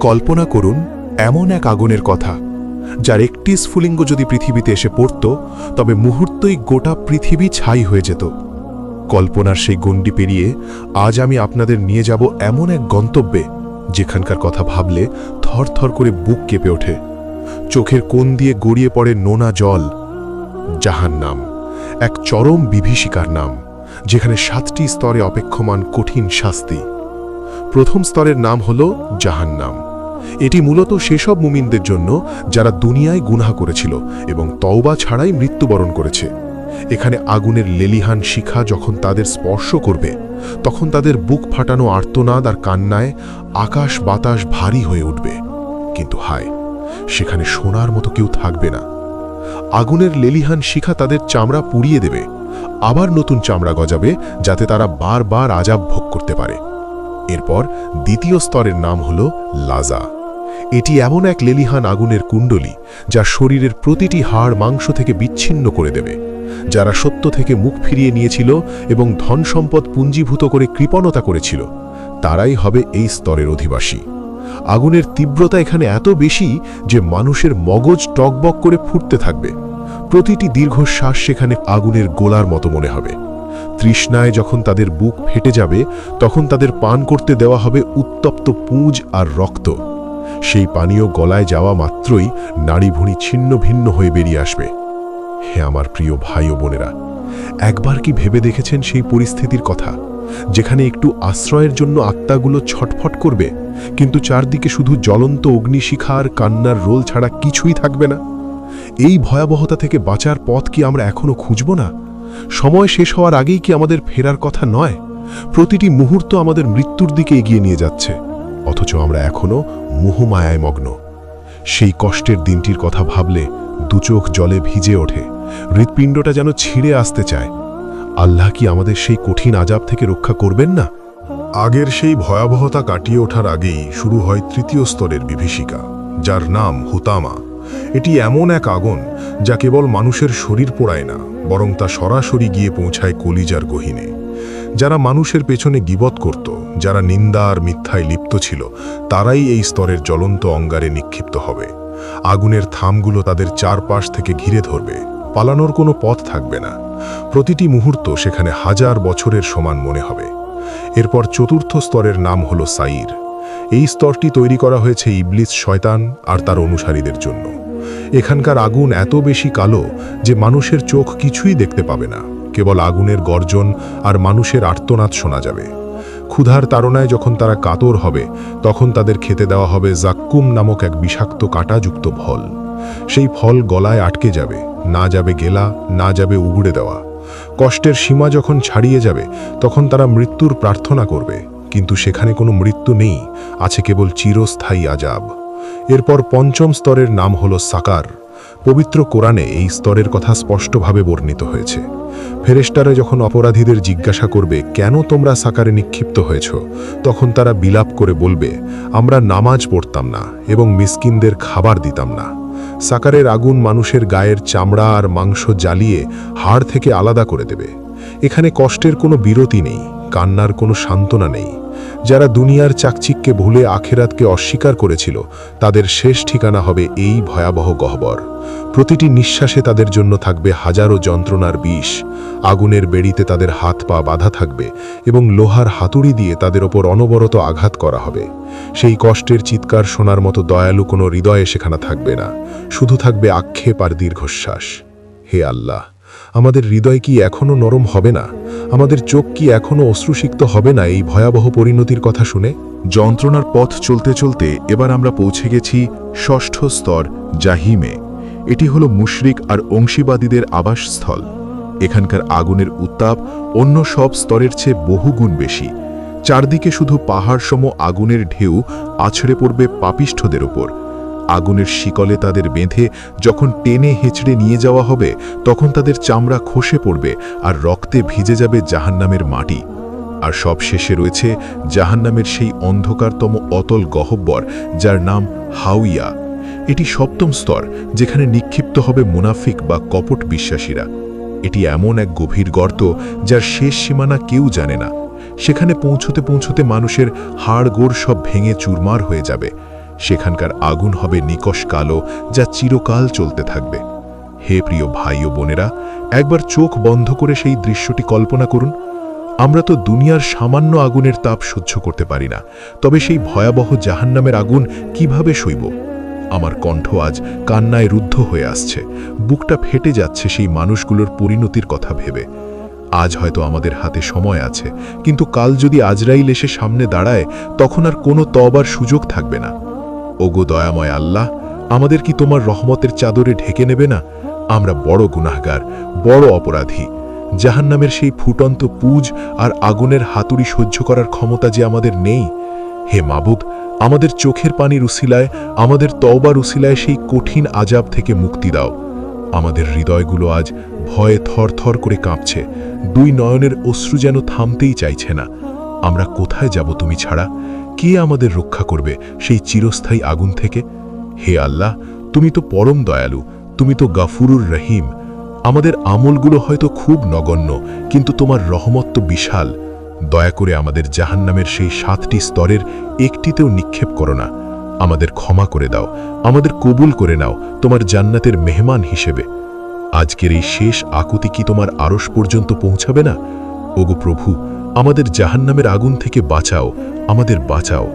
কল্পনা করুন এমন এক আগুনের কথা, যার একটি স্ফুলিঙ্গ যদি পৃথিবীতে এসে পড়ত, তবে মুহূর্তেই গোটা পৃথিবী ছাই হয়ে যেত। কল্পনার সেই গণ্ডি পেরিয়ে আজ আমি আপনাদের নিয়ে যাব এমন এক গন্তব্যে, যেখানকার কথা ভাবলে থরথর করে বুক কেঁপে ওঠে, চোখের কোণ দিয়ে গড়িয়ে পড়ে নোনা জল। জাহান্নাম, এক চরম বিভীষিকার নাম, যেখানে 7টি স্তরে অপেক্ষমান কঠিন শাস্তি। প্রথম স্তরের নাম হল জাহান্নাম। এটি মূলত সেসব মুমিনদের জন্য যারা দুনিয়ায় গুনাহ করেছিল এবং তওবা ছাড়াই মৃত্যুবরণ করেছে। এখানে আগুনের লেলিহান শিখা যখন তাদের স্পর্শ করবে, তখন তাদের বুক ফাটানো আর্তনাদ আর কান্নায় আকাশ বাতাস ভারী হয়ে উঠবে। কিন্তু হায়, সেখানে শোনার মতো কেউ থাকবে না। আগুনের লেলিহান শিখা তাদের চামড়া পুড়িয়ে দেবে, আবার নতুন চামড়া গজাবে, যাতে তারা বারবার আযাব ভোগ করতে পারে। এরপর দ্বিতীয় স্তরের নাম হল লাজা। এটি এমন এক লেলিহান আগুনের কুণ্ডলী, যা শরীরের প্রতিটি হাড় মাংস থেকে বিচ্ছিন্ন করে দেবে। যারা সত্য থেকে মুখ ফিরিয়ে নিয়েছিল এবং ধন সম্পদ পুঞ্জীভূত করে কৃপণতা করেছিল, তারাই হবে এই স্তরের অধিবাসী। আগুনের তীব্রতা এখানে এত বেশি যে মানুষের মগজ টকবক করে ফুটতে থাকবে। প্রতিটি দীর্ঘশ্বাস সেখানে আগুনের গোলার মতো মনে হবে। তৃষ্ণায় যখন তাদের বুক ফেটে যাবে, তখন তাদের পান করতে দেওয়া হবে উত্তপ্ত পুঁজ আর রক্ত। সেই পানীয় গলায় যাওয়া মাত্রই নাড়িভুঁড়ি ছিন্ন ভিন্ন হয়ে বেরিয়ে আসবে। হে আমার প্রিয় ভাই ও বোনেরা, একবার কি ভেবে দেখেছেন সেই পরিস্থিতির কথা, যেখানে একটু আশ্রয়ের জন্য আত্মাগুলো ছটফট করবে, কিন্তু চারদিকে শুধু জ্বলন্ত অগ্নিশিখা আর কান্নার রোল ছাড়া কিছুই থাকবে না? এই ভয়াবহতা থেকে বাঁচার পথ কি আমরা এখনো খুঁজব না? সময় শেষ হওয়ার আগেই কি আমাদের ফেরার কথা নয়? প্রতিটি মুহূর্ত আমাদের মৃত্যুর দিকে এগিয়ে নিয়ে যাচ্ছে, অথচ আমরা এখনো মোহমায়ায় মগ্ন। সেই কষ্টের দিনটির কথা ভাবলে দুচোখ জলে ভিজে ওঠে, হৃৎপিণ্ডটা যেন ছিঁড়ে আসতে চায়। আল্লাহ কি আমাদের সেই কঠিন আযাব থেকে রক্ষা করবেন না? আগের সেই ভয়াবহতা কাটিয়ে ওঠার আগেই শুরু হয় তৃতীয় স্তরের বিভীষিকা, যার নাম হুতামা। এটি এমন এক আগুন যা কেবল মানুষের শরীর পোড়ায় না, বরং তা সরাসরি গিয়ে পৌঁছায় কলিজার গহীনে। যারা মানুষের পেছনে গীবত করত, যারা নিন্দা আর মিথ্যায় লিপ্ত ছিল, তারাই এই স্তরের জ্বলন্ত অঙ্গারে নিক্ষিপ্ত হবে। আগুনের থামগুলো তাদের চারপাশ থেকে ঘিরে ধরবে, পালানোর কোনো পথ থাকবে না। প্রতিটি মুহূর্ত সেখানে হাজার বছরের সমান মনে হবে। এরপর চতুর্থ স্তরের নাম হল সাইর। এই স্তরটি তৈরি করা হয়েছে ইবলিস, শয়তান আর তার অনুসারীদের জন্য। এখানকার আগুন এত বেশি কালো যে মানুষের চোখ কিছুই দেখতে পাবে না, কেবল আগুনের গর্জন আর মানুষের আর্তনাদ শোনা যাবে। ক্ষুধার তাড়নায় যখন তারা কাতর হবে, তখন তাদের খেতে দেওয়া হবে জাক্কুম নামক এক বিষাক্ত কাঁটাযুক্ত ফল। সেই ফল গলায় আটকে যাবে, না যাবে গেলা, না যাবে উগড়ে দেওয়া। কষ্টের সীমা যখন ছাড়িয়ে যাবে, তখন তারা মৃত্যুর প্রার্থনা করবে, কিন্তু সেখানে কোনো মৃত্যু নেই, আছে কেবল চিরস্থায়ী আযাব। এরপর পঞ্চম স্তরের নাম হল সাকার। পবিত্র কোরআনে এই স্তরের কথা স্পষ্টভাবে বর্ণিত হয়েছে। ফেরেশতারা যখন অপরাধীদের জিজ্ঞাসা করবে, কেন তোমরা সাকারে নিক্ষিপ্ত হয়েছ, তখন তারা বিলাপ করে বলবে, আমরা নামাজ পড়তাম না এবং মিসকিনদের খাবার দিতাম না। সাকারের আগুন মানুষের গায়ের চামড়া আর মাংস জ্বালিয়ে হাড় থেকে আলাদা করে দেবে। এখানে কষ্টের কোনো বিরতি নেই, কান্নার কোনো সান্ত্বনা নেই। যারা দুনিয়ার চাকচিক্যে ভুলে আখেরাতকে অস্বীকার করেছিল, তাদের শেষ ঠিকানা হবে এই ভয়াবহ গহ্বর। প্রতিটি নিঃশ্বাসে তাদের জন্য থাকবে হাজারো যন্ত্রণার বিষ। আগুনের বেড়িতে তাদের হাত পা বাঁধা থাকবে এবং লোহার হাতুড়ি দিয়ে তাদের ওপর অনবরত আঘাত করা হবে। সেই কষ্টের চিৎকার শোনার মতো দয়ালু কোনো হৃদয়ে সেখানে থাকবে না, শুধু থাকবে আক্ষেপ আর দীর্ঘশ্বাস। হে আল্লাহ, আমাদের হৃদয় কি এখনো নরম হবে না? আমাদের চোখ কি এখনো অশ্রুসিক্ত হবে না এই ভয়াবহ পরিণতির কথা শুনে? যন্ত্রণার পথ চলতে চলতে এবার আমরা পৌঁছে গেছি ষষ্ঠ স্তর জাহিমে। এটি হলো মুশরিক আর অংশীবাদীদের আবাসস্থল। এখানকার আগুনের উত্তাপ অন্য সব স্তরের চেয়ে বহুগুণ বেশি। চারদিকে শুধু পাহাড় সম আগুনের ঢেউ আছড়ে পড়বে পাপিষ্ঠদের ওপর। আগুনের শিকলে তাদের বেঁধে যখন টেনে হেঁচড়ে নিয়ে যাওয়া হবে, তখন তাদের চামড়া খসে পড়বে আর রক্তে ভিজে যাবে জাহান্নামের মাটি। আর সব শেষে রয়েছে জাহান্নামের সেই অন্ধকারতম অতল গহ্বর, যার নাম হাউইয়া। এটি সপ্তম স্তর, যেখানে নিক্ষিপ্ত হবে মুনাফিক বা কপট বিশ্বাসীরা। এটি এমন এক গভীর গর্ত যার শেষ সীমানা কেউ জানে না। সেখানে পৌঁছতে পৌঁছতে মানুষের হাড়গোড় সব ভেঙে চুরমার হয়ে যাবে। সেখানকার আগুন হবে নিকষ কালো, যা চিরকাল চলতে থাকবে। হে প্রিয় ভাই ও বোনেরা, একবার চোখ বন্ধ করে সেই দৃশ্যটি কল্পনা করুন। আমরা তো দুনিয়ার সামান্য আগুনের তাপ সহ্য করতে পারি না, তবে সেই ভয়াবহ জাহান্নামের আগুন কিভাবে সইব? আমার কণ্ঠ আজ কান্নায় রুদ্ধ হয়ে আসছে, বুকটা ফেটে যাচ্ছে সেই মানুষগুলোর পরিণতির কথা ভেবে। আজ হয়তো আমাদের হাতে সময় আছে, কিন্তু কাল যদি আজরাইল এসে সামনে দাঁড়ায়, তখন আর কোনো তওবার সুযোগ থাকবে না। ওগো দয়াময় আল্লাহ, আমাদের কি তোমার রহমতের চাদরে ঢেকে নেবে না? আমরা বড় গুনাহগার, বড় অপরাধী। জাহান্নামের সেই ফুটন্ত পুজ আর আগুনের হাতুড়ি সহ্য করার ক্ষমতা যে আমাদের নেই। হে মাবুদ, আমাদের চোখের পানির উসিলায়, আমাদের তওবার উসিলায় সেই কঠিন আযাব থেকে মুক্তি দাও। আমাদের হৃদয়গুলো আজ ভয়ে থরথর করে কাঁপছে, দুই নয়নের অশ্রু যেন থামতেই চাইছে না। আমরা কোথায় যাব তুমি ছাড়া? কে আমাদের রক্ষা করবে সেই চিরস্থায়ী আগুন থেকে? হে আল্লাহ, তুমি তো পরম দয়ালু, তুমি তো গাফুরুর রহিম। আমাদের আমলগুলো হয়তো খুব নগণ্য, কিন্তু তোমার রহমত তো বিশাল। দয়া করে আমাদের জাহান্নামের সেই 7টি স্তরের একটিতেও নিক্ষেপ করো না। আমাদের ক্ষমা করে দাও, আমাদের কবুল করে নাও তোমার জান্নাতের মেহমান হিসেবে। আজকের এই শেষ আকুতি কি তোমার আরশ পর্যন্ত পৌঁছাবে না? ওগো প্রভু, আমাদের জাহান্নামের আগুন থেকে বাঁচাও, আমাদের বাঁচাও।